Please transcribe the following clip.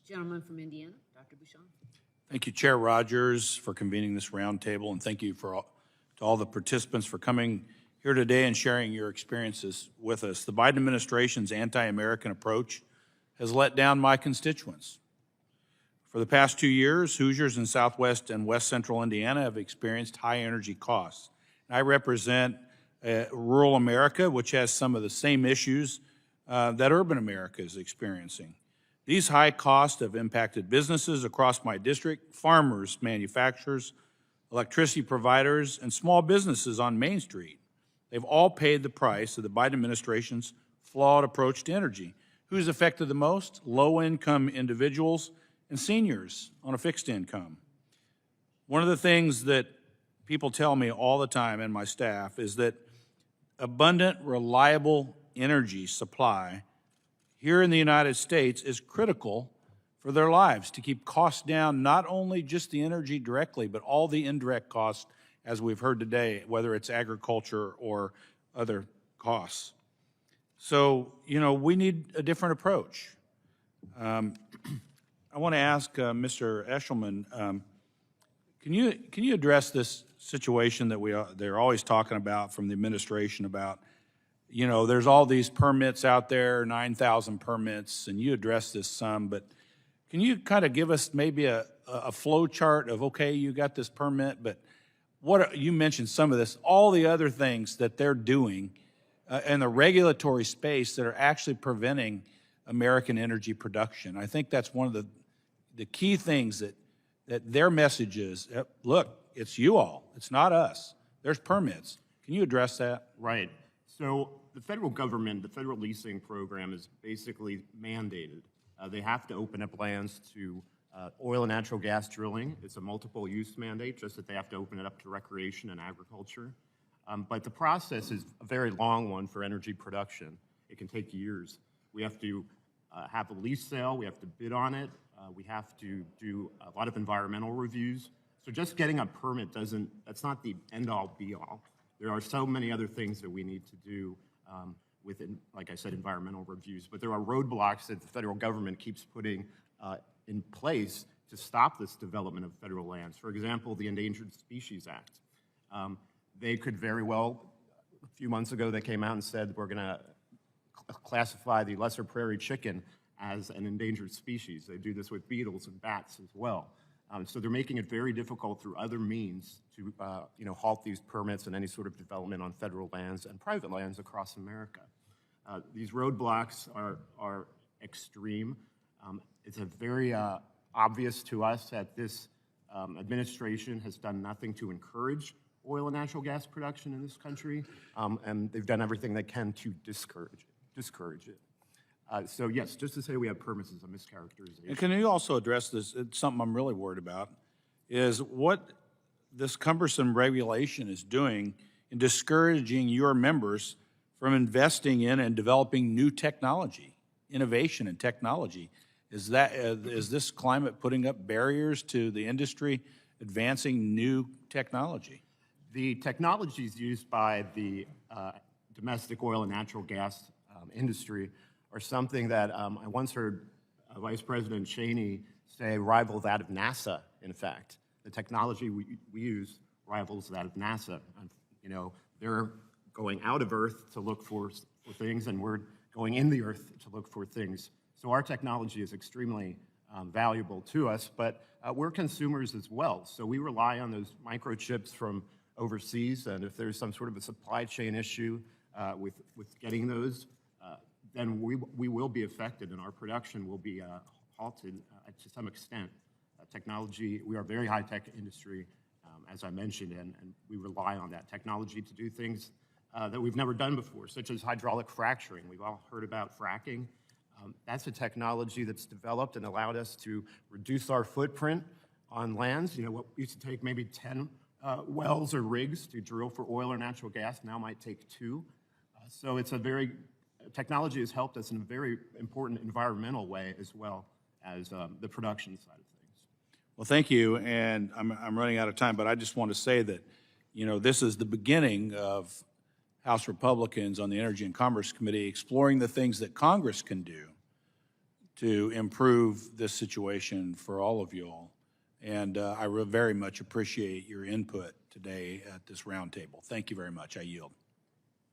Gentleman from Indiana, Dr. Bucshon. Thank you, Chair Rogers, for convening this roundtable, and thank you to all the participants for coming here today and sharing your experiences with us. The Biden administration's anti-American approach has let down my constituents. For the past 2 years, Hoosiers in Southwest and West Central Indiana have experienced high energy costs. I represent rural America, which has some of the same issues that urban America is experiencing. These high costs have impacted businesses across my district, farmers, manufacturers, electricity providers, and small businesses on Main Street. They've all paid the price of the Biden administration's flawed approach to energy. Who's affected the most? Low-income individuals and seniors on a fixed income. One of the things that people tell me all the time, and my staff, is that abundant, reliable energy supply here in the United States is critical for their lives to keep costs down, not only just the energy directly, but all the indirect costs, as we've heard today, whether it's agriculture or other costs. So, we need a different approach. I want to ask Mr. Eshelman, can you address this situation that they're always talking about from the administration about, there's all these permits out there, 9,000 permits, and you addressed this some, but can you kind of give us maybe a flow chart of, okay, you got this permit, but you mentioned some of this, all the other things that they're doing in the regulatory space that are actually preventing American energy production. I think that's one of the key things that their message is, look, it's you all, it's not us. There's permits. Can you address that? Right. So the federal government, the federal leasing program is basically mandated. They have to open up lands to oil and natural gas drilling. It's a multiple use mandate, just that they have to open it up to recreation and agriculture. But the process is a very long one for energy production. It can take years. We have to have a lease sale, we have to bid on it, we have to do a lot of environmental reviews. So just getting a permit that's not the end-all be-all. There are so many other things that we need to do within, like I said, environmental reviews. But there are roadblocks that the federal government keeps putting in place to stop this development of federal lands. For example, the Endangered Species Act. They could very well, a few months ago, they came out and said we're going to classify the lesser prairie chicken as an endangered species. They do this with beetles and bats as well. So they're making it very difficult through other means to halt these permits and any sort of development on federal lands and private lands across America. These roadblocks are extreme. It's a very obvious to us that this administration has done nothing to encourage oil and natural gas production in this country, and they've done everything they can to discourage it. So yes, just to say we have permits is a mischaracterization. And can you also address this? It's something I'm really worried about, is what this cumbersome regulation is doing in discouraging your members from investing in and developing new technology, innovation and technology. Is this climate putting up barriers to the industry advancing new technology? The technologies used by the domestic oil and natural gas industry are something that I once heard Vice President Cheney say rival that of NASA, in fact. The technology we use rivals that of NASA. They're going out of Earth to look for things, and we're going in the Earth to look for things. So our technology is extremely valuable to us, but we're consumers as well. So we rely on those microchips from overseas, and if there's some sort of a supply chain issue with getting those, then we will be affected, and our production will be halted to some extent. Technology, we are a very high-tech industry, as I mentioned, and we rely on that technology to do things that we've never done before, such as hydraulic fracturing. We've all heard about fracking. That's a technology that's developed and allowed us to reduce our footprint on lands. What used to take maybe 10 wells or rigs to drill for oil or natural gas now might take 2. So it's technology has helped us in a very important environmental way as well as the production side of things. Well, thank you, and I'm running out of time, but I just want to say that, this is the beginning of House Republicans on the Energy and Commerce Committee exploring the things that Congress can do to improve this situation for all of you all. And I very much appreciate your input today at this roundtable. Thank you very much. I yield.